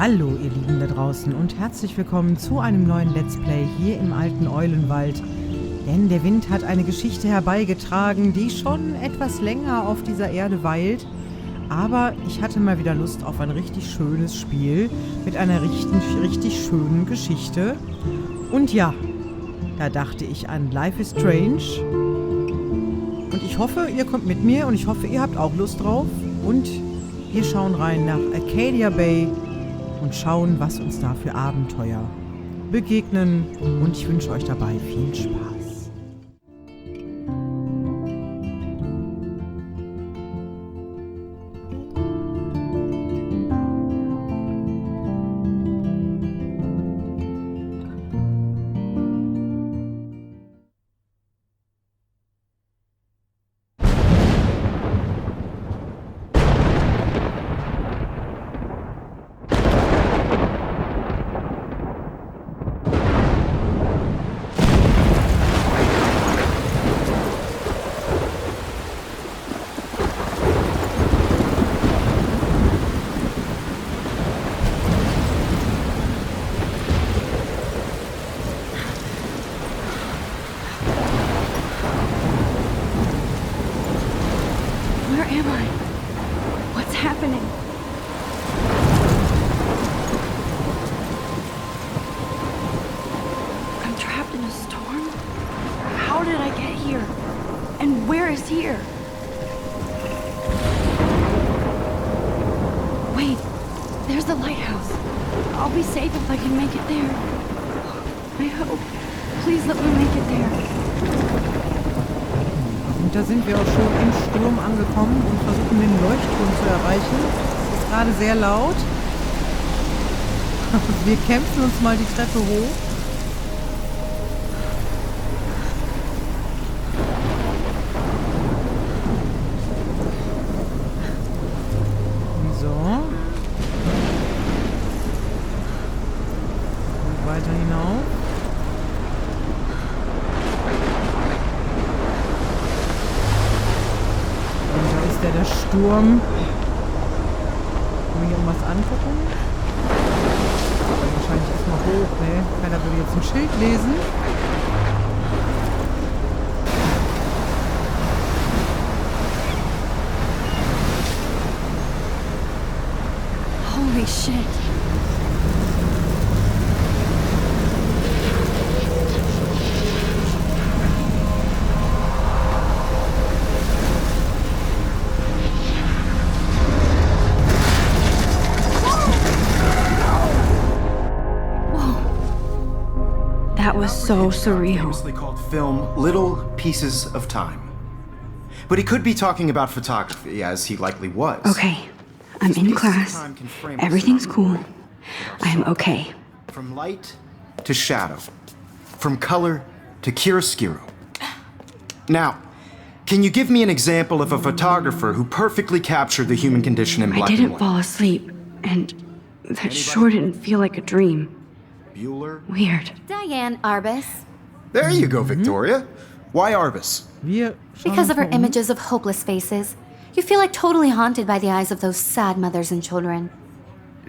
Hallo ihr Lieben da draußen und herzlich willkommen zu einem neuen Let's Play hier im alten Eulenwald. Denn der Wind hat eine Geschichte herbeigetragen, die schon etwas länger auf dieser Erde weilt. Aber ich hatte mal wieder Lust auf ein richtig schönes Spiel mit einer richtig schönen Geschichte. Und ja, da dachte ich an Life is Strange. Und ich hoffe, ihr kommt mit mir und ich hoffe, ihr habt auch Lust drauf. Und wir schauen rein nach Arcadia Bay und schauen, was uns da für Abenteuer begegnen. Und ich wünsche euch dabei viel Spaß. Here. Wait, there's the lighthouse. I'll be safe if I can make it there. I hope. Please let me make it there. Und da sind wir auch schon im Sturm angekommen und versuchen den Leuchtturm zu erreichen. Es ist gerade sehr laut. Wir kämpfen uns mal die Treppe hoch. Sturm. Können wir hier irgendwas angucken? Dann wahrscheinlich erstmal hoch, ne? Keiner würde jetzt ein Schild lesen. Holy shit. That was so surreal. Famously called film Little Pieces of Time. But he could be talking about photography, as he likely was. Okay, I'm in class. Everything's cool. I'm okay. From light to shadow. From color to chiaroscuro. Now, can you give me an example of a photographer who perfectly captured the human condition in black and white? I didn't fall asleep, and that sure didn't feel like a dream. Bueller? Weird. Diane Arbus. There you go, Victoria. Why Arbus? Because of her images of hopeless faces. You feel like totally haunted by the eyes of those sad mothers and children.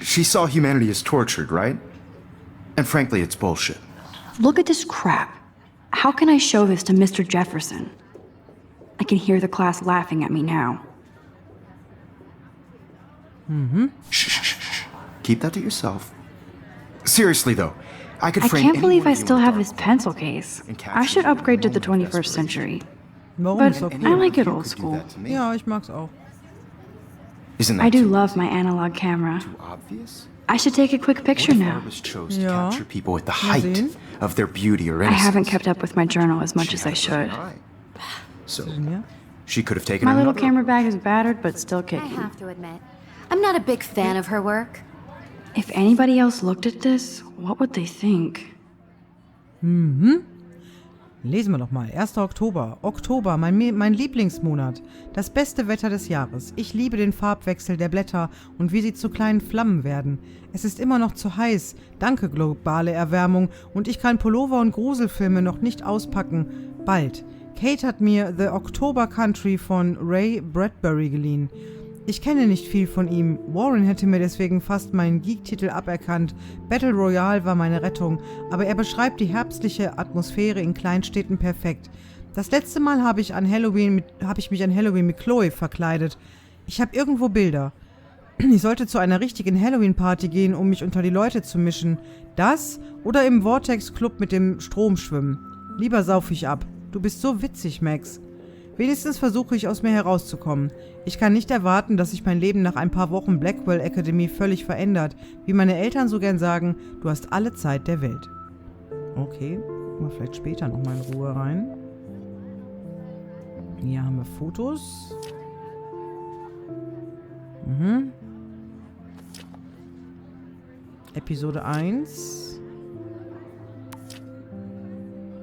She saw humanity as tortured, right? And frankly, it's bullshit. Look at this crap. How can I show this to Mr. Jefferson? I can hear the class laughing at me now. Shh, shh, shh, shh. Keep that to yourself. Seriously, though, I could frame. I can't believe I still have this pencil case. I should upgrade to the 21st century. But I like it old school. Ja, ich mag's auch. Isn't that I do love my analog camera. too obvious? I should take a quick picture now. Arbus chose to Ja. capture people at the Mal height sehen. of their beauty or I innocence. haven't kept up with my journal as much as I should. So, Ja. she could have taken My little another camera bag is battered, but still I kicking. have to admit, I'm not a big fan of her work. If anybody else looked at this, what would they think? Lesen wir doch mal. 1. Oktober. Oktober, mein Lieblingsmonat. Das beste Wetter des Jahres. Ich liebe den Farbwechsel der Blätter und wie sie zu kleinen Flammen werden. Es ist immer noch zu heiß. Danke, globale Erwärmung. Und ich kann Pullover und Gruselfilme noch nicht auspacken. Bald. Kate hat mir The October Country von Ray Bradbury geliehen. Ich kenne nicht viel von ihm. Warren hätte mir deswegen fast meinen Geek-Titel aberkannt. Battle Royale war meine Rettung, aber er beschreibt die herbstliche Atmosphäre in Kleinstädten perfekt. Das letzte Mal habe ich mich an Halloween mit Chloe verkleidet. Ich habe irgendwo Bilder. Ich sollte zu einer richtigen Halloween-Party gehen, um mich unter die Leute zu mischen. Das oder im Vortex-Club mit dem Strom schwimmen. Lieber sauf ich ab. Du bist so witzig, Max. Wenigstens versuche ich, aus mir herauszukommen. Ich kann nicht erwarten, dass sich mein Leben nach ein paar Wochen Blackwell Academy völlig verändert. Wie meine Eltern so gern sagen, du hast alle Zeit der Welt. Okay, gucken wir vielleicht später nochmal in Ruhe rein. Hier haben wir Fotos. Episode 1.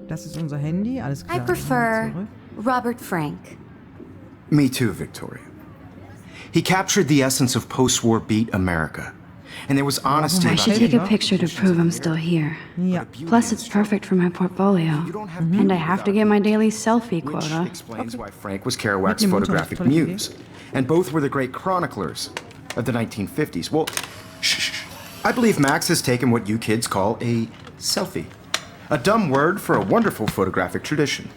Das ist unser Handy, alles klar. I prefer Robert Frank. Me too, Victoria. He captured the essence of post-war beat America. And there was honesty I about should it. take a picture to prove I'm still here. Ja. Plus, it's perfect for my portfolio. And I have to get my daily selfie Which quota. explains why Frank was Kerouac's Mit dem photographic Unterricht, muse. And both were the great chroniclers of the 1950s. Well, shh. I believe Max has taken what you kids call a selfie. A dumb word for a wonderful photographic tradition.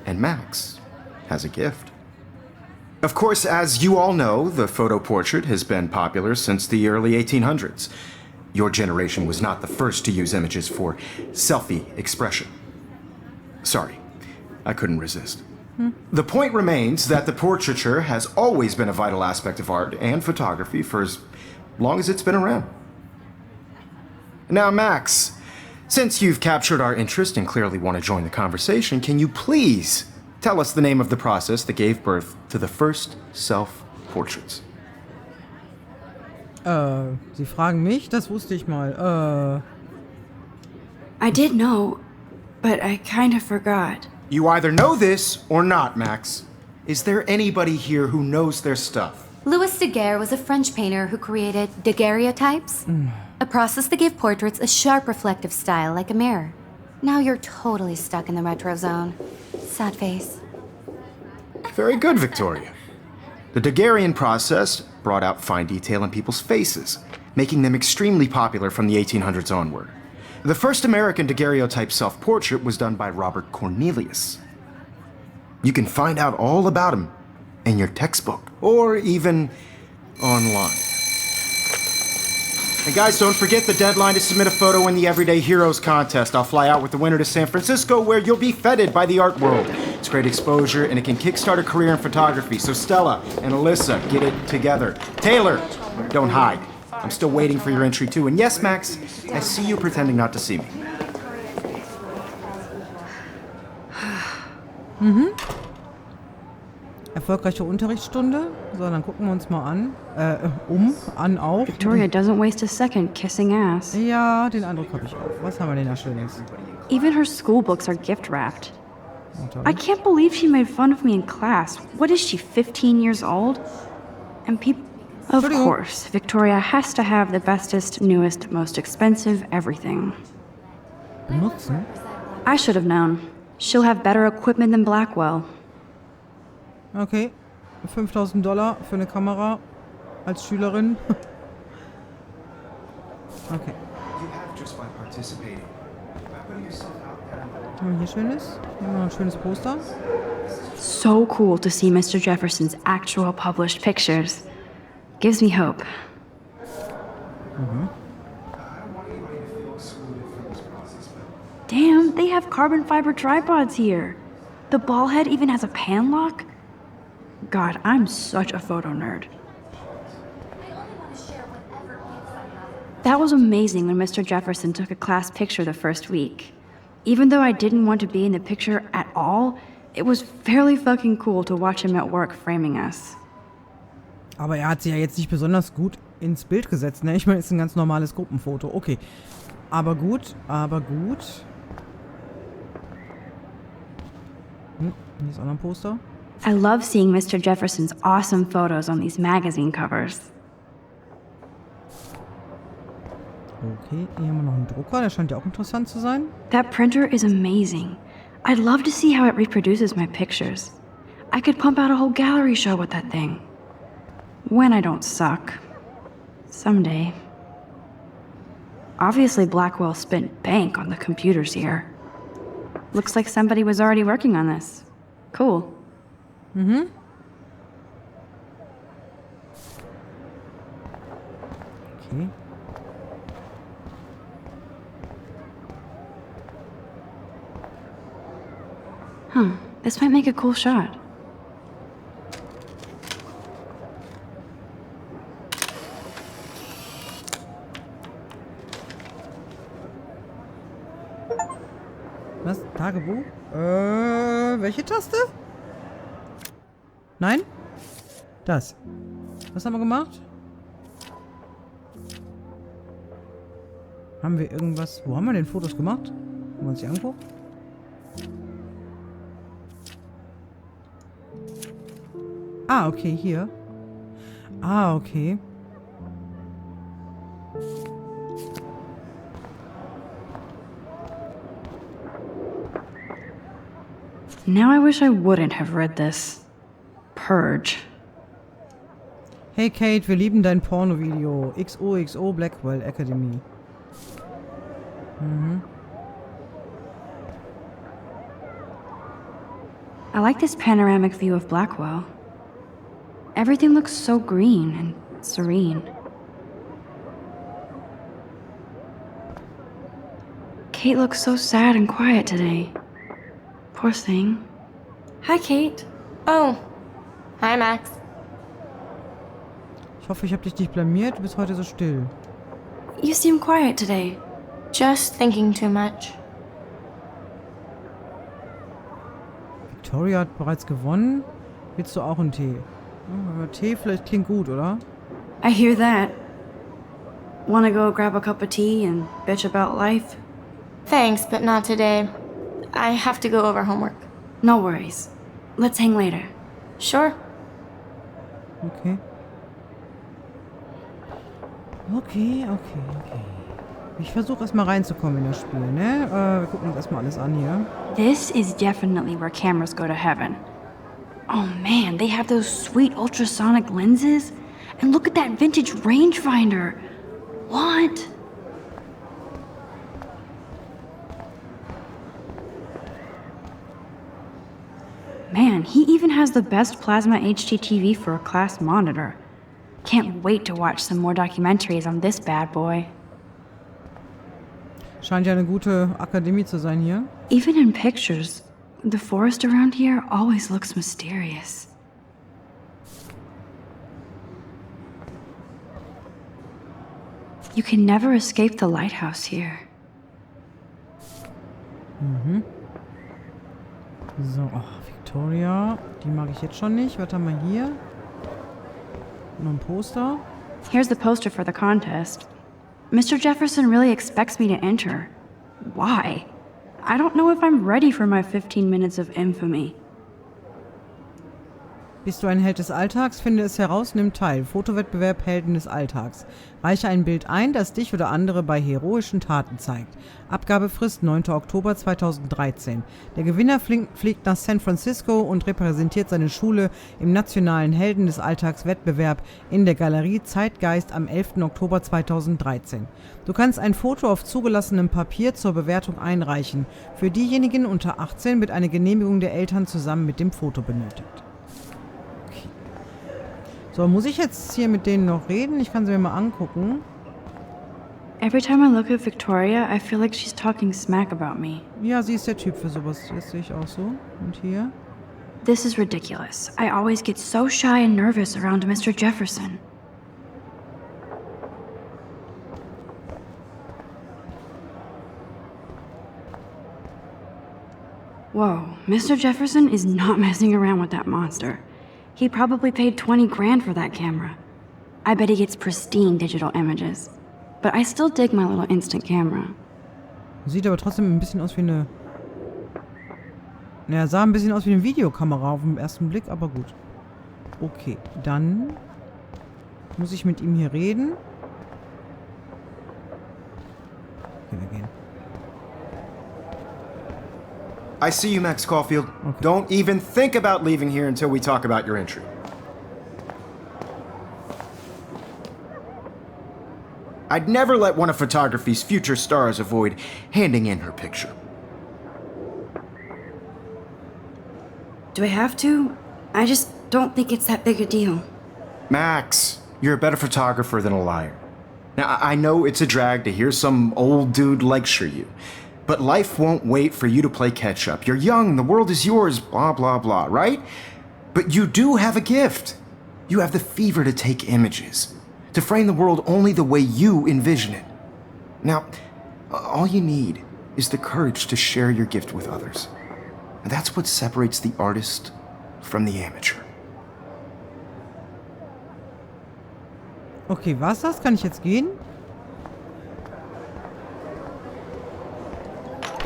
And Max has a gift. Of course, as you all know, the photo portrait has been popular since the early 1800s. Your generation was not the first to use images for selfie expression. Sorry, I couldn't resist. The point remains that the portraiture has always been a vital aspect of art and photography for as long as it's been around. Now, Max, since you've captured our interest and clearly want to join the conversation, can you please tell us the name of the process that gave birth to the first self-portraits? Sie fragen mich? Das wusste ich mal. I did know, but I kind of forgot. You either know this or not, Max. Is there anybody here who knows their stuff? Louis Daguerre was a French painter who created daguerreotypes, a process that gave portraits a sharp reflective style like a mirror. Now you're totally stuck in the retro zone. Sad face. Very good, Victoria. The Daguerrean process brought out fine detail in people's faces, making them extremely popular from the 1800s onward. The first American daguerreotype self-portrait was done by Robert Cornelius. You can find out all about him in your textbook, or even online. And guys, don't forget the deadline to submit a photo in the Everyday Heroes contest. I'll fly out with the winner to San Francisco, where you'll be feted by the art world. It's great exposure, and it can kickstart a career in photography. So Stella and Alyssa, get it together. Taylor, don't hide. I'm still waiting for your entry too. And yes, Max, I see you pretending not to see me. Erfolgreiche Unterrichtsstunde. So, dann gucken wir uns mal an. An auch. Victoria doesn't waste a second kissing ass. Ja, den Eindruck habe ich auch. Was haben wir denn da Schönes? Even her school books are gift wrapped. I can't believe she made fun of me in class. What is she, 15 years old? And people... Of course, Victoria has to have the bestest, newest, most expensive everything. Benutzen? I should have known. She'll have better equipment than Blackwell. Okay. $5.000 für eine Kamera als Schülerin. Okay. Haben wir hier Schönes? Hier haben wir noch ein schönes Poster. So cool to see Mr. Jefferson's actual published pictures. Gives me hope. Damn, they have carbon fiber tripods here. The ball head even has a pan lock. God, I'm such a photo nerd. That was amazing when Mr. Jefferson took a class picture the first week. Even though I didn't want to be in the picture at all, it was fairly fucking cool to watch him at work framing us. Aber er hat sie ja jetzt nicht besonders gut ins Bild gesetzt, ne? Ich meine, es ist ein ganz normales Gruppenfoto. Okay. Aber gut, aber gut. Hier ist auch noch ein Poster. I love seeing Mr. Jefferson's awesome photos on these magazine covers. Okay, hier haben wir noch einen Drucker, der scheint ja auch interessant zu sein. That printer is amazing. I'd love to see how it reproduces my pictures. I could pump out a whole gallery show with that thing. When I don't suck. Someday. Obviously, Blackwell spent bank on the computers here. Looks like somebody was already working on this. Cool. Mhm. Okay. Huh. This might make a cool shot. Was? Tagebuch? Welche Taste? Nein? Das. Was haben wir gemacht? Haben wir irgendwas... Wo haben wir denn Fotos gemacht? Haben wir uns die angucken? Ah, okay, hier. Ah, okay. Now I wish I wouldn't have read this. Purge. Hey Kate, wir lieben dein Porno-Video. XOXO Blackwell Academy. Mhm. I like this panoramic view of Blackwell. Everything looks so green and serene. Kate looks so sad and quiet today. Poor thing. Hi, Kate. Oh. Hi, Max. Ich hoffe, ich habe dich nicht blamiert. Du bist heute so still. You seem quiet today. Just thinking too much. Victoria hat bereits gewonnen. Willst du auch einen Tee? Aber Tee vielleicht klingt gut, oder? I hear that. Wanna go grab a cup of tea and bitch about life? Thanks, but not today. I have to go over homework. No worries. Let's hang later. Sure. Okay. Okay. Ich versuche erstmal reinzukommen in das Spiel, ne? Wir gucken uns erstmal alles an hier. This is definitely where cameras go to heaven. Oh man, they have those sweet ultrasonic lenses. And look at that vintage rangefinder. What? Man, he even has the best plasma HDTV for a class monitor. Can't wait to watch some more documentaries on this bad boy. Scheint ja eine gute Akademie zu sein hier. Even in pictures, the forest around here always looks mysterious. You can never escape the lighthouse here. Mhm. So, Victoria. Die mag ich jetzt schon nicht. Was haben wir hier? Noch ein Poster. Here's the poster for the contest. Mr. Jefferson really expects me to enter. Why? I don't know if I'm ready for my 15 minutes of infamy. Bist du ein Held des Alltags? Finde es heraus, nimm teil. Fotowettbewerb Helden des Alltags. Reiche ein Bild ein, das dich oder andere bei heroischen Taten zeigt. Abgabefrist 9. Oktober 2013. Der Gewinner fliegt nach San Francisco und repräsentiert seine Schule im nationalen Helden des Alltags Wettbewerb in der Galerie Zeitgeist am 11. Oktober 2013. Du kannst ein Foto auf zugelassenem Papier zur Bewertung einreichen. Für diejenigen unter 18 wird eine Genehmigung der Eltern zusammen mit dem Foto benötigt. So, muss ich jetzt hier mit denen noch reden? Ich kann sie mir mal angucken. Every time I look at Victoria, I feel like she's talking smack about me. Ja, sie ist der Typ für sowas. Das sehe ich auch so. Und hier? This is ridiculous. I always get so shy and nervous around Mr. Jefferson. Whoa, Mr. Jefferson is not messing around with that monster. He probably paid 20 grand for that camera. I bet he gets pristine digital images. But I still dig my little instant camera. Sieht aber trotzdem ein bisschen aus wie eine... Naja, sah ein bisschen aus wie eine Videokamera auf den ersten Blick, aber gut. Okay, dann muss ich mit ihm hier reden. Okay, wir gehen. I see you, Max Caulfield. Okay. Don't even think about leaving here until we talk about your entry. I'd never let one of photography's future stars avoid handing in her picture. Do I have to? I just don't think it's that big a deal. Max, you're a better photographer than a liar. Now, I know it's a drag to hear some old dude lecture you, but life won't wait for you to play catch-up. You're young, the world is yours, blah, blah, blah, right? But you do have a gift. You have the fever to take images, to frame the world only the way you envision it. Now, all you need is the courage to share your gift with others. And that's what separates the artist from the amateur. Okay, war's das? Kann ich jetzt gehen?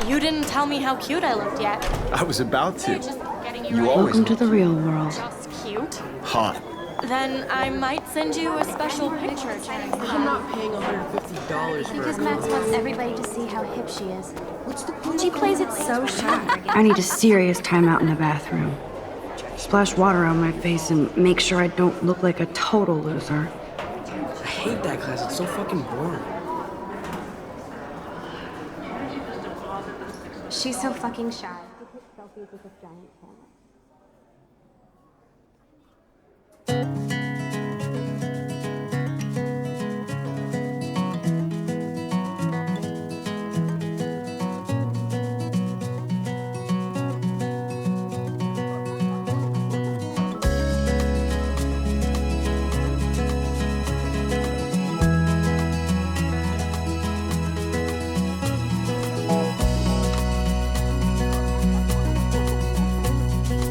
You didn't tell me how cute I looked yet. I was about to. Just getting you You right. always Welcome to the real world. Just cute. hot. Then I might send you a special picture. I'm not paying $150 for Because Max wants everybody to see how hip she is. She plays it so shy. I need a serious timeout in the bathroom. Splash water on my face and make sure I don't look like a total loser. I hate that class. It's so fucking boring. She's so fucking shy. She takes selfies with this giant camera.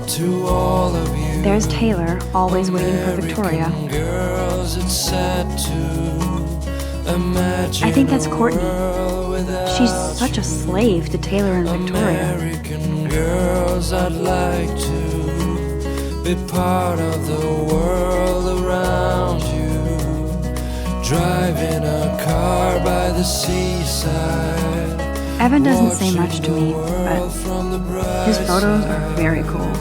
To all of you, There's Taylor, always waiting for Victoria. American girls, it's sad to imagine I think that's Courtney. a world without She's such a slave to Taylor and Victoria. American girls, I'd like to be part of the world around you. Driving a car by the seaside. Evan doesn't say much to me, Watching the but world from the his bright photos side. are very cool.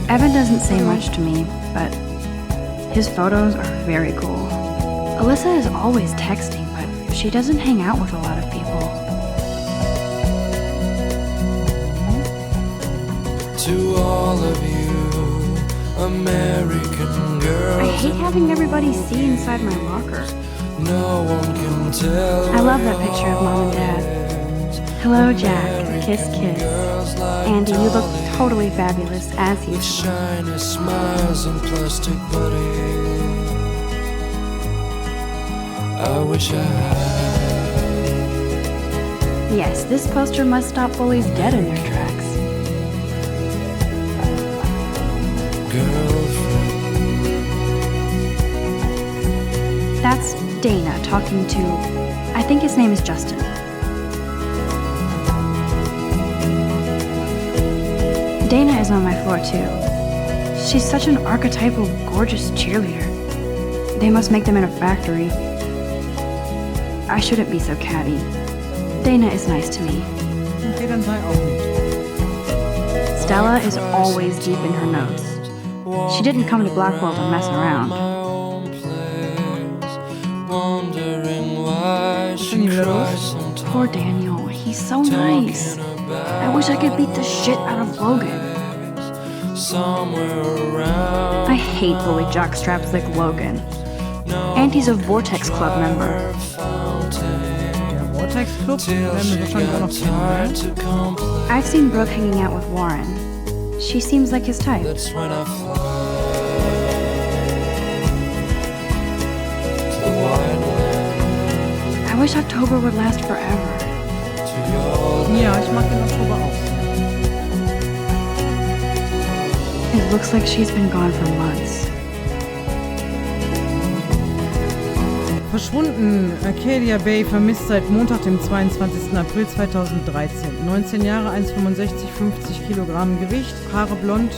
Evan doesn't say much to me, but his photos are very cool. Alyssa is always texting, but she doesn't hang out with a lot of people. To all of you, American girls. I hate having everybody see inside my locker. No one can tell. I love that picture of Mom and Dad. Hello, Jack. Kiss, kiss. Andy, you look totally fabulous, as With usual. shiny smiles and plastic buddies. I wish I had Yes, this poster must stop bullies dead in their tracks. girlfriend. That's Dana talking to, I think his name is Justin. Dana is on my floor too. She's such an archetypal, gorgeous cheerleader. They must make them in a factory. I shouldn't be so catty. Dana is nice to me. Okay, dann sei auch nicht. Stella is always deep in her notes. She didn't come to Blackwell to mess around. My own place, wondering why she denn hier wieder cries los? sometimes. Poor Daniel, he's so nice. I wish I could beat the shit out of Logan. Somewhere around I hate bully jockstraps like Logan. And he's a Vortex Club member. Der Vortex Club werden wir wahrscheinlich auch noch tired kennen, to complain. I've seen Brooke hanging out with Warren. She seems like his type. That's when I fly to the wide land, I wish October would last forever. to your ne? Ja, ich mag den Oktober auch. It looks like she's been gone for months. Verschwunden. Arcadia Bay vermisst seit Montag, dem 22. April 2013. 19 Jahre, 1,65, 50 Kilogramm Gewicht, Haare blond,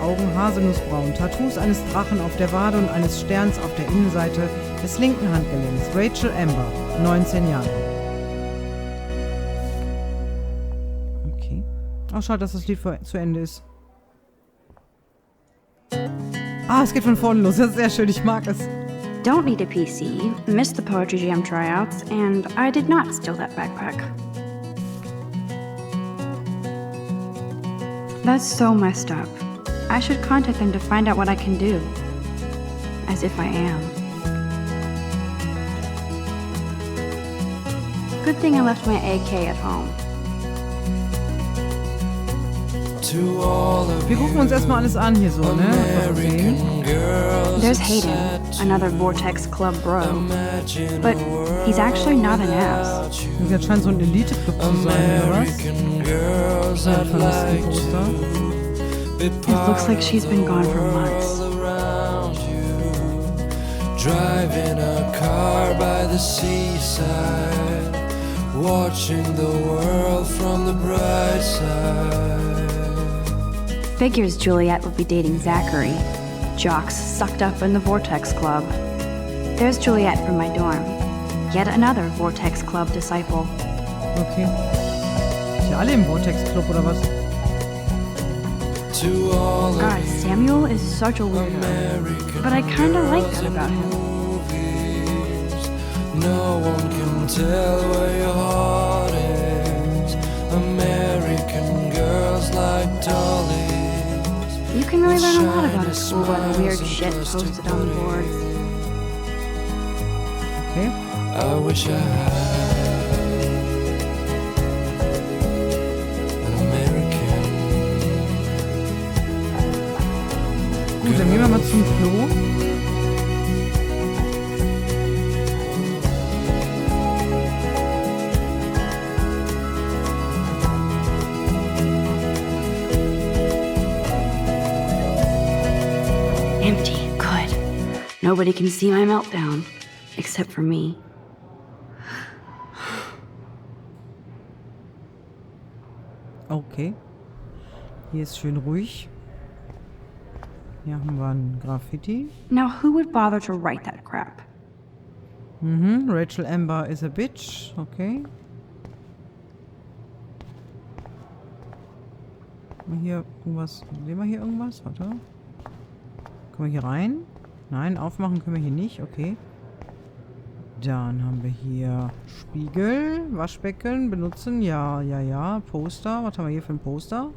Augen haselnussbraun, Tattoos eines Drachen auf der Wade und eines Sterns auf der Innenseite des linken Handgelenks. Rachel Amber, 19 Jahre. Okay. Oh, schade, dass das Lied zu Ende ist. Ah, es geht von vorne los. Das ist sehr schön. Ich mag es. don't need a PC, missed the Poetry Jam tryouts, and I did not steal that backpack. That's so messed up. I should contact them to find out what I can do. As if I am. Good thing I left my AK at home. Wir gucken uns erstmal alles an hier so, ne? Was wir sehen. There's Hayden, another Vortex Club bro. But he's actually not an ass. Das scheint so ein Elite-Club zu sein, oder was? Ja, Verlustenposter. It looks like she's been gone for months. Driving a car by the seaside, watching the world from the bright side. Figures Juliet would be dating Zachary. Jocks sucked up in the Vortex Club. There's Juliet from my dorm. Yet another Vortex Club disciple. Okay. Ist ja alle im Vortex Club, oder was? God, Samuel is such a weirdo. But I kinda like that about him. No one can tell where your heart is. American girls like dollies. You can really learn a lot about a school by the weird shit posted on the boards. Okay. I wish I had an American. Gut, dann gehen wir mal zum Klo. Empty, good. Nobody can see my meltdown, except for me. Okay. Hier ist schön ruhig. Hier haben wir ein Graffiti. Now who would bother to write that crap? Rachel Amber is a bitch. Okay. Hier irgendwas. Sehen wir hier irgendwas? Warte. Können wir hier rein? Nein, aufmachen können wir hier nicht. Okay. Dann haben wir hier Spiegel, Waschbecken, benutzen. Ja, ja, ja. Poster. Was haben wir hier für ein Poster?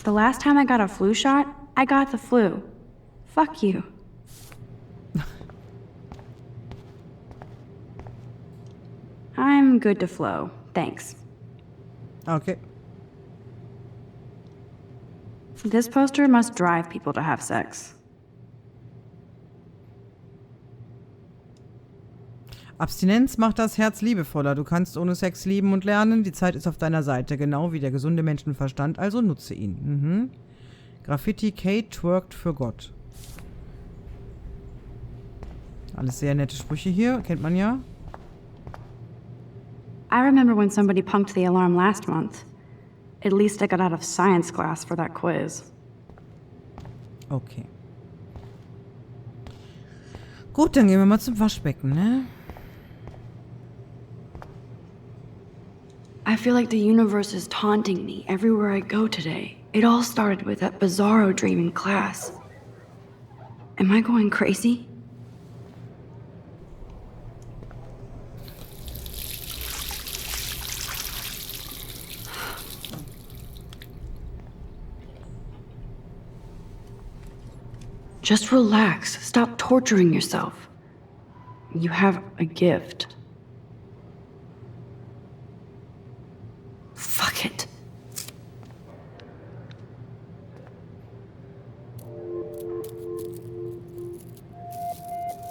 The last time I got a flu shot, I got the flu. Fuck you. I'm good to flow. Thanks. Okay. This poster must drive people to have sex. Abstinenz macht das Herz liebevoller. Du kannst ohne Sex lieben und lernen. Die Zeit ist auf deiner Seite, genau wie der gesunde Menschenverstand, also nutze ihn. Graffiti, Kate twerkt für Gott. Alles sehr nette Sprüche hier, kennt man ja. I remember when somebody punked the alarm last month. At least I got out of science class for that quiz. Okay. Gut, dann gehen wir mal zum Waschbecken, ne? I feel like the universe is taunting me everywhere I go today. It all started with that bizarro dream in class. Am I going crazy? Just relax. Stop torturing yourself. You have a gift. Fuck it.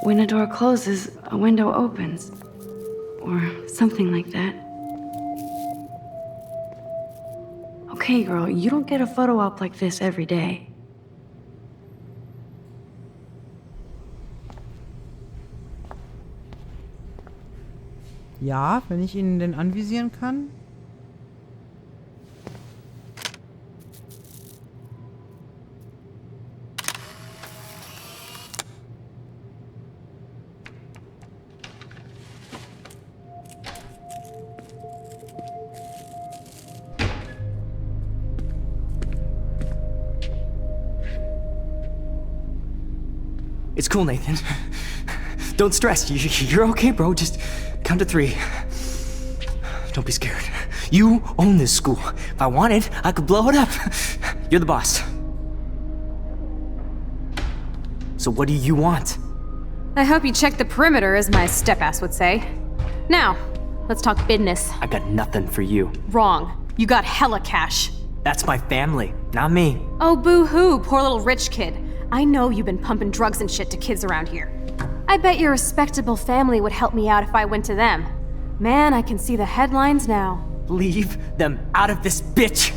When a door closes, a window opens. Or something like that. Okay, girl, you don't get a photo op like this every day. Ja, wenn ich ihn denn anvisieren kann. It's cool, Nathan. Don't stress. You're okay, bro. Just count to 3. Don't be scared. You own this school. If I wanted, I could blow it up. You're the boss. So what do you want? I hope you checked the perimeter, as my step-ass would say. Now, let's talk business. I got nothing for you. Wrong. You got hella cash. That's my family, not me. Oh, boo-hoo, poor little rich kid. I know you've been pumping drugs and shit to kids around here. I bet your respectable family would help me out if I went to them. Man, I can see the headlines now. Leave them out of this bitch!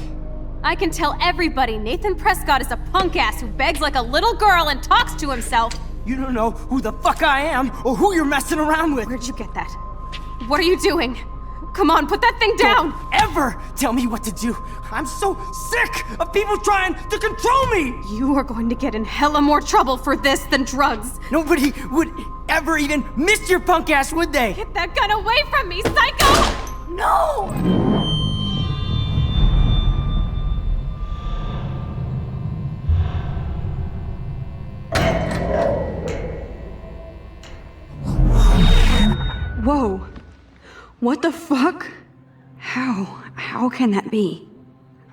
I can tell everybody Nathan Prescott is a punk ass who begs like a little girl and talks to himself. You don't know who the fuck I am or who you're messing around with. Where'd you get that? What are you doing? Come on, put that thing down! Don't ever tell me what to do! I'm so sick of people trying to control me! You are going to get in hella more trouble for this than drugs. Nobody would ever even miss your punk ass, would they? Get that gun away from me, psycho! No! Whoa. What the fuck? How can that be?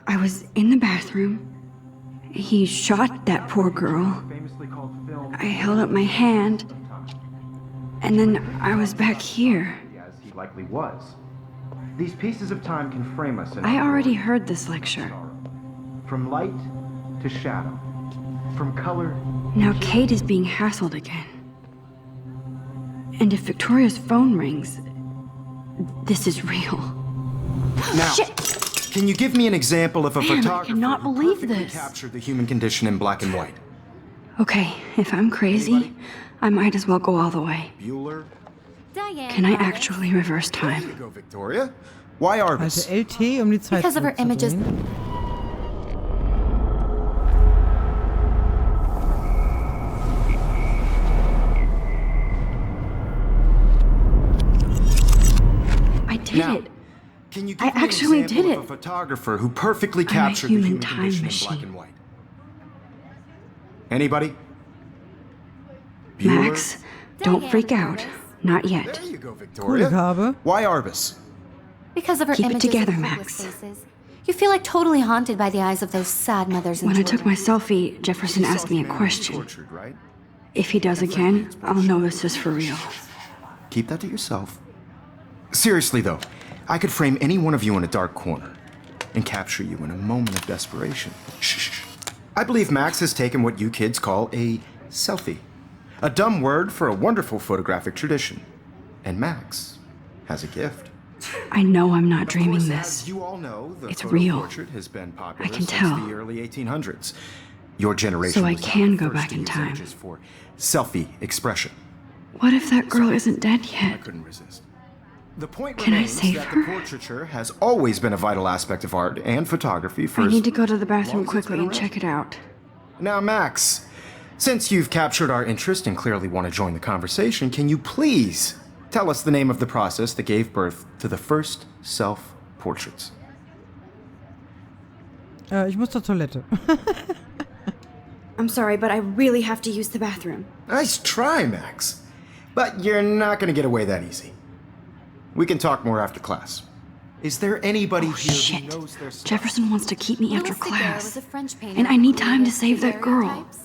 I was in the bathroom. He shot that poor girl. I held up my hand. And then I was back here. As he likely was. These pieces of time can frame us in I already heard this lecture. from light to shadow, from color. Now Kate is being hassled again. And if Victoria's phone rings, this is real. Now, Shit! can you give me an example of a Man, I photographer cannot who believe perfectly this. captured the human condition in black and white? Okay, if I'm crazy, I might as well go all the way. Bueller? Can I actually reverse There time? you go, Victoria. Why Arbus? Halte LT, um die Zeit Because of her images. zurückzudrehen. I did Now, it. Can you I give me actually an example did of it. a photographer who perfectly I'm a captured the human human time condition in black machine. and white? Anybody? Bueller? Max, don't freak out. Not yet. There you go, Victoria. Gabe. Why Arbus? Because of her Keep it images together, of public Max. spaces. You feel like totally haunted by the eyes of those sad mothers and When I took children. my selfie, Jefferson asked me a question. Tortured, right? If he does again, I'll know this is for real. Keep that to yourself. Seriously, though, I could frame any one of you in a dark corner and capture you in a moment of desperation. Shh. I believe Max has taken what you kids call a selfie. A dumb word for a wonderful photographic tradition. And Max has a gift. I know I'm not Of dreaming course, this. as you all know, the It's photo real. portrait has been popular I can since tell. the early 1800s. Your generation So I was not can the go first back to in use time. images for selfie expression. What if that girl isn't dead I yet? couldn't resist. The point Can I remains save that her? the portraiture has always been a vital aspect of art and photography for I as need to go to the bathroom long as it's quickly been and check it out. Now, Max, since you've captured our interest and clearly want to join the conversation, can you please tell us the name of the process that gave birth to the first self-portraits? Ich muss zur Toilette. I'm sorry, but I really have to use the bathroom. Nice try, Max. But you're not going to get away that easy. We can talk more after class. Is there anybody here Shit. who knows their stuff? Jefferson wants to keep me after Louis Daguerre class. was a French painter And I who need time to created save that girl. daguerreotypes,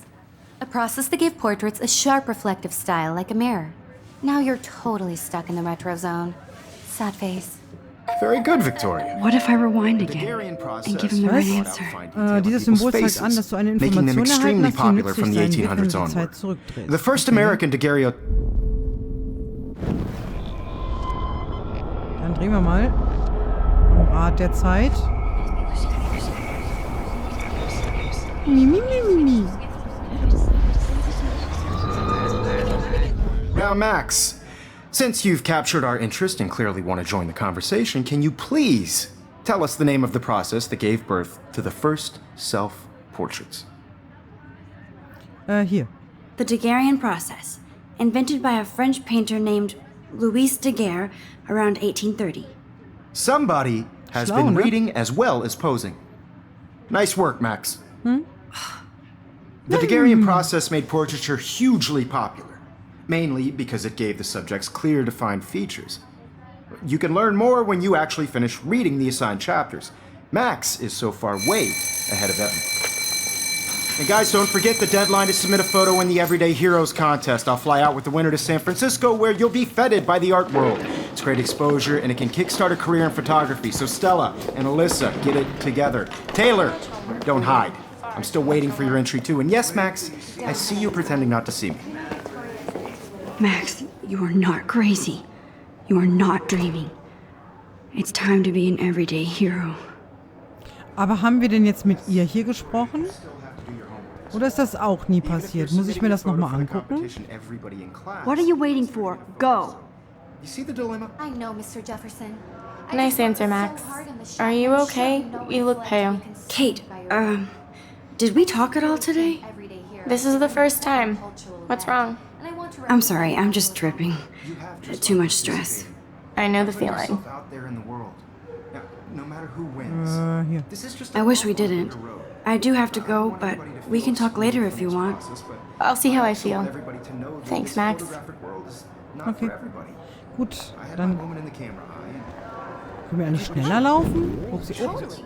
a process that gave portraits a sharp reflective style like a mirror. Now you're totally stuck in the retro zone. Sad face. Very good, Victoria. What if I rewind Daguerrean again process and give him the right was brought out answer? fine detail of Dieses people's Symbol zeigt faces, an, dass du eine making them Information erhalten extremely hast, die popular from nützlich the sein wird, wenn 1800s du die Zeit onward. zurückdrehst. The first American daguerreotype. Dann drehen wir mal. Am Rad der Zeit. Mi. Now, Max, since you've captured our interest and clearly want to join the conversation, can you please tell us the name of the process that gave birth to the first self-portraits? Hier. The Daguerrean process, invented by a French painter named Louis Daguerre around 1830. Somebody has Schlau, been ne? reading as well as posing. Nice work, Max. The Daguerrean process made portraiture hugely popular, mainly because it gave the subjects clear, defined features. You can learn more when you actually finish reading the assigned chapters. Max is so far way ahead of everyone. And guys, don't forget the deadline to submit a photo in the Everyday Heroes contest. I'll fly out with the winner to San Francisco, where you'll be feted by the art world. It's great exposure, and it can kickstart a career in photography. So Stella and Alyssa, get it together. Taylor, don't hide. I'm still waiting for your entry too. And yes, Max, I see you pretending not to see me. Max, you are not crazy. You are not dreaming. It's time to be an everyday hero. Aber haben wir denn jetzt mit ihr hier gesprochen? Oder ist das auch nie passiert? Muss ich mir das nochmal angucken? What are you waiting for? Go! You see the dilemma? I know, Mr. Jefferson. Nice answer, Max. Are you okay? You look pale. Kate, did we talk at all today? This is the first time. What's wrong? I'm sorry, I'm just tripping. Too much stress. I know the feeling. Out there in the world. Now, no matter who wins, Hier. this is just I wish we didn't. I do have to go, but we can talk later if you want. I'll see how I feel. Thanks, Max. Okay. Gut, dann können wir eigentlich schneller laufen? Upsi, ups.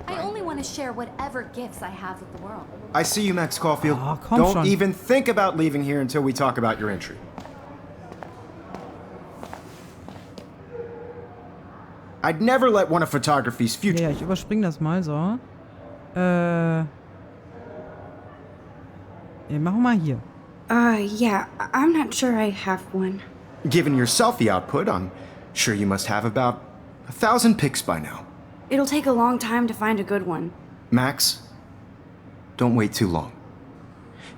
I only want to share whatever gifts I have with the world. I see you, Max Caulfield. Ah, komm Don't schon. even think about leaving here until we talk about your entry. I'd never let one of photography's future... Ja, ich überspringe das mal so. Ja, machen wir mal hier. Yeah, I'm not sure I have one. Given your selfie output, I'm sure you must have about 1,000 pics by now. It'll take a long time to find a good one. Max, don't wait too long.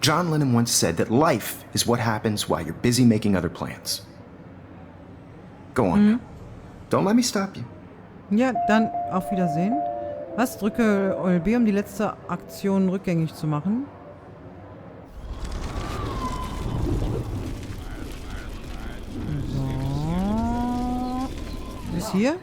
John Lennon once said that life is what happens while you're busy making other plans. Go on now. Don't let me stop you. Ja, dann auf Wiedersehen. Was? Drücke OLB, um die letzte Aktion rückgängig zu machen. So. Bis hier?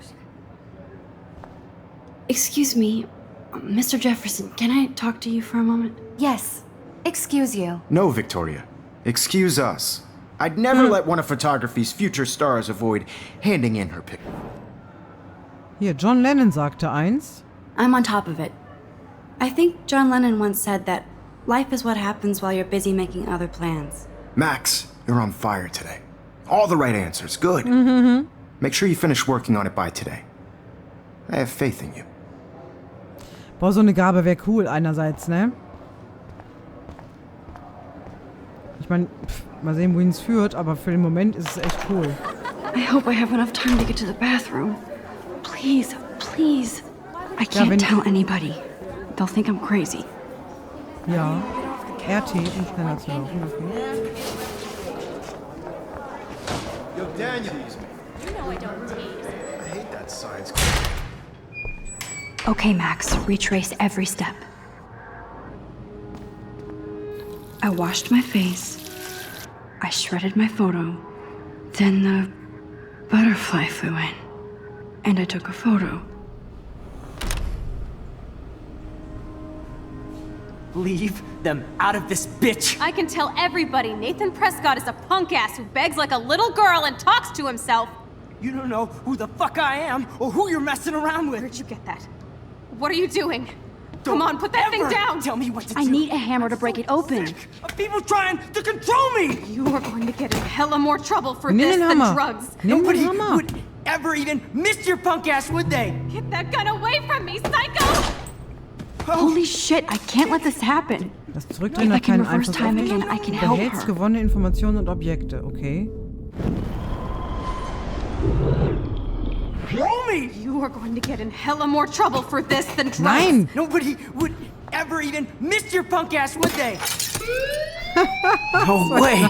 Excuse me, Mr. Jefferson, can I talk to you for a moment? Yes. Excuse you. No, Victoria. Excuse us. I'd never let one of photography's future stars avoid handing in her picture. Hier, John Lennon sagte eins. I'm on top of it. I think John Lennon once said that life is what happens while you're busy making other plans. Max, you're on fire today. All the right answers. Good. Make sure you finish working on it by today. I have faith in you. Boah, so eine Gabe wäre cool einerseits, ne? Ich meine, mal sehen, wohin es führt, aber für den Moment ist es echt cool. I hope I have enough time to get to the bathroom. Please, please. I can't tell anybody. They'll think I'm crazy. Ja. RT, um schneller zu laufen. Okay. Yo, Daniel. You know I don't tease. I hate that science. Okay, Max, retrace every step. I washed my face. I shredded my photo. Then the butterfly flew in. And I took a photo. Leave them out of this bitch! I can tell everybody Nathan Prescott is a punk ass who begs like a little girl and talks to himself. You don't know who the fuck I am or who you're messing around with. Where'd you get that? What are you doing? Come on, put that thing down! Tell me what to do. I need a hammer to break it open. Of people trying to control me! You are going to get in hella more trouble for Nimm this den than Hammer. drugs. Nimm den Nobody Hammer. would ever even miss your punk ass, would they? Get that gun away from me, psycho! Holy shit, I can't let this happen. Das Zurückdrehen If I hat can keinen reverse Einfluss time auf dich. again, I can help Behältst her. gewonnene Informationen und Objekte. Okay. Roll me! You are going to get in hella more trouble for this than drugs. Nein! Nobody would ever even miss your punk ass, would they? No way!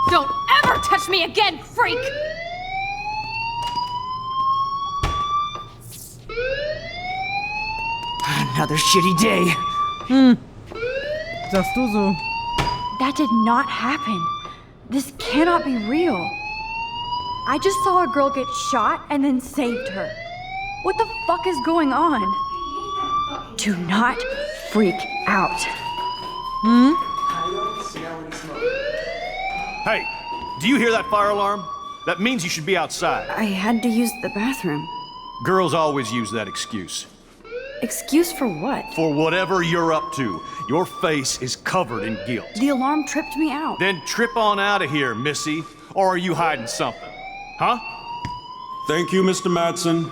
Don't ever touch me again, freak! Another shitty day. Sagst du so. That did not happen. This cannot be real. I just saw a girl get shot and then saved her. What the fuck is going on? Do not freak out. Hey, Do you hear that fire alarm? That means you should be outside. I had to use the bathroom. Girls always use that excuse. Excuse for what? For whatever you're up to. Your face is covered in guilt. The alarm tripped me out. Then trip on out of here, Missy. Or are you hiding something? Huh? Thank you, Mr. Madsen.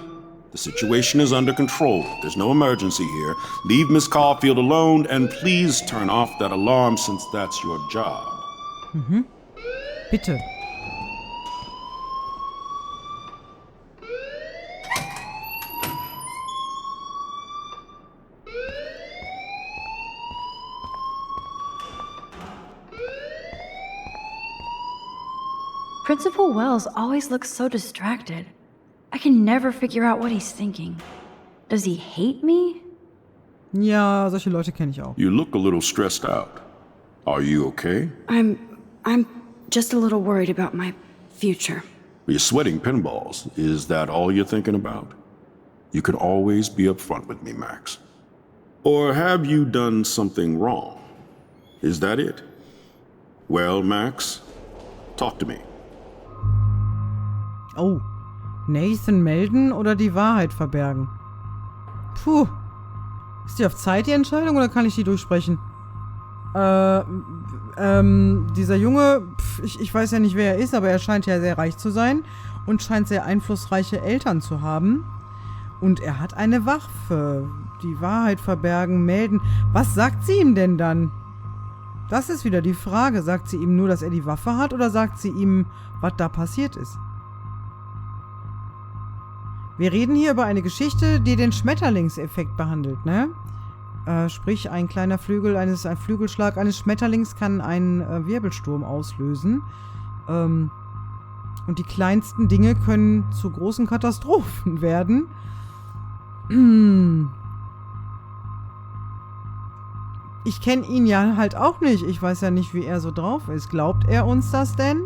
The situation is under control. There's no emergency here. Leave Miss Caulfield alone, and please turn off that alarm since that's your job. Mhm. Bitte. Principal Wells always looks so distracted. I can never figure out what he's thinking. Does he hate me? Ja, solche Leute kenne ich auch. You look a little stressed out. Are you okay? I'm just a little worried about my future. You're sweating pinballs. Is that all you're thinking about? You can always be upfront with me, Max. Or have you done something wrong? Is that it? Well, Max, talk to me. Oh, Nathan melden oder die Wahrheit verbergen? Puh. Ist die auf Zeit die Entscheidung oder kann ich die durchsprechen? Dieser Junge, ich weiß ja nicht, wer er ist, aber er scheint ja sehr reich zu sein und scheint sehr einflussreiche Eltern zu haben. Und er hat eine Waffe. Die Wahrheit verbergen, melden. Was sagt sie ihm denn dann? Das ist wieder die Frage. Sagt sie ihm nur, dass er die Waffe hat oder sagt sie ihm, was da passiert ist? Wir reden hier über eine Geschichte, die den Schmetterlingseffekt behandelt, ne? Sprich, ein Flügelschlag eines Schmetterlings kann einen Wirbelsturm auslösen. Und die kleinsten Dinge können zu großen Katastrophen werden. Ich kenne ihn ja halt auch nicht. Ich weiß ja nicht, wie er so drauf ist. Glaubt er uns das denn?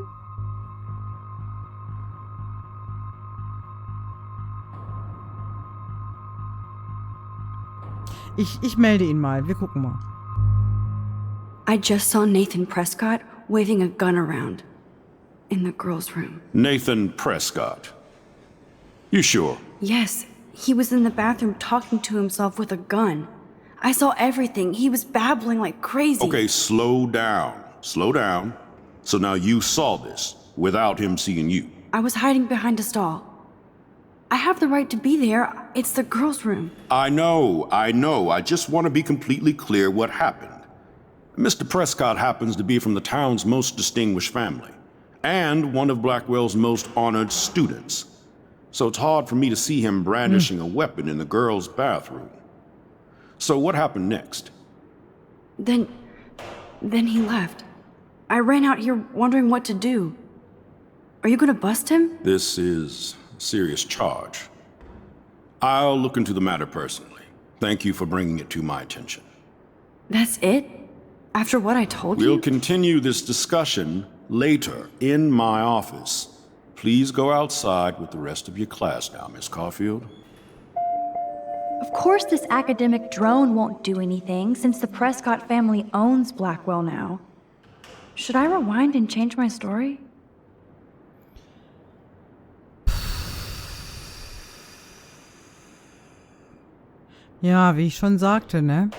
Ich melde ihn mal. Wir gucken mal. I just saw Nathan Prescott waving a gun around in the girls' room. Nathan Prescott. You sure? Yes, he was in the bathroom talking to himself with a gun. I saw everything. He was babbling like crazy. Okay, slow down. Slow down. So now you saw this without him seeing you. I was hiding behind a stall. I have the right to be there. It's the girls' room. I know. I just want to be completely clear what happened. Mr. Prescott happens to be from the town's most distinguished family, and one of Blackwell's most honored students. So it's hard for me to see him brandishing a weapon in the girls' bathroom. So what happened next? Then he left. I ran out here wondering what to do. Are you gonna bust him? This is a serious charge. I'll look into the matter personally. Thank you for bringing it to my attention. That's it? After what I told you? We'll continue this discussion later in my office. Please go outside with the rest of your class now, Miss Caulfield. Of course this academic drone won't do anything since the Prescott family owns Blackwell now. Should I rewind and change my story? Ja, wie ich schon sagte, ne?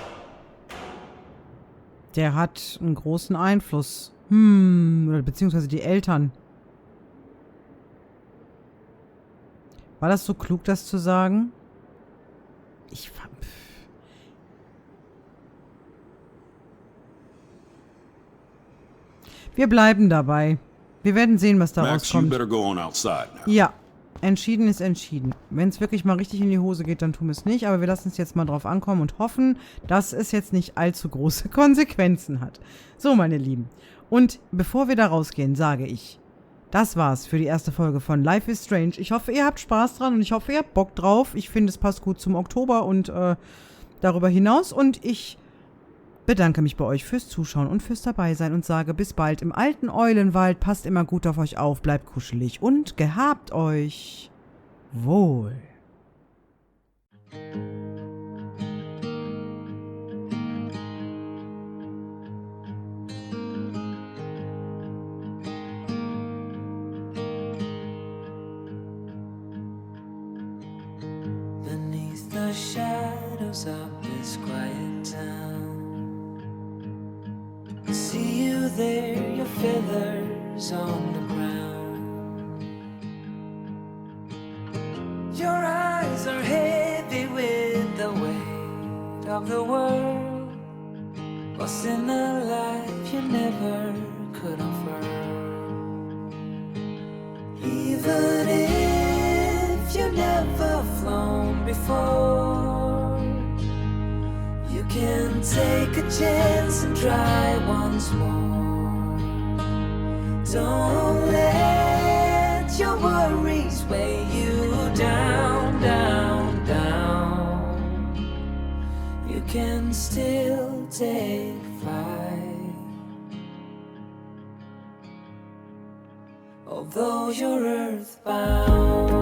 Der hat einen großen Einfluss. Beziehungsweise die Eltern. War das so klug, das zu sagen? Wir bleiben dabei. Wir werden sehen, was daraus Max, you kommt. better go on outside now. Ja, entschieden ist entschieden. Wenn es wirklich mal richtig in die Hose geht, dann tun wir es nicht. Aber wir lassen es jetzt mal drauf ankommen und hoffen, dass es jetzt nicht allzu große Konsequenzen hat. So, meine Lieben. Und bevor wir da rausgehen, sage ich, das war's für die erste Folge von Life is Strange. Ich hoffe, ihr habt Spaß dran und ich hoffe, ihr habt Bock drauf. Ich finde, es passt gut zum Oktober und darüber hinaus. Und ich bedanke mich bei euch fürs Zuschauen und fürs Dabeisein und sage bis bald im alten Eulenwald. Passt immer gut auf euch auf, bleibt kuschelig und gehabt euch wohl. shadows of this quiet town. I see you there, your feathers on the ground. Your eyes are heavy with the weight of the world. What's in a life you never could afford. Even if you never flown before, you can take a chance and try once more. Don't let your worries weigh you down, down, down. You can still take flight, although you're earthbound.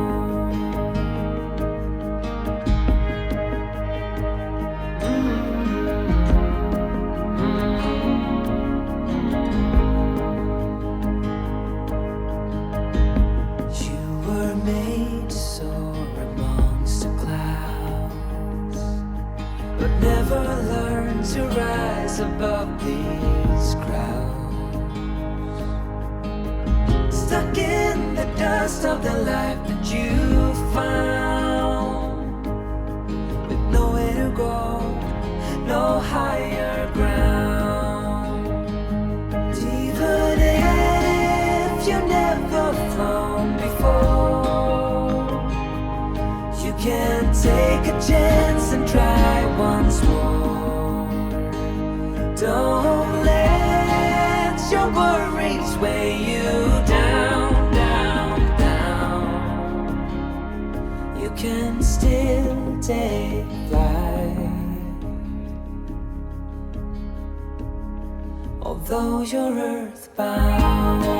To rise above these crowds, stuck in the dust of the life that you found, with nowhere to go, no higher ground. Even if you never flown before, you can take a chance and try once more. Don't let your worries weigh you down, down, down. You can still take flight, although you're earthbound.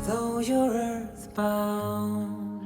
Although you're earthbound.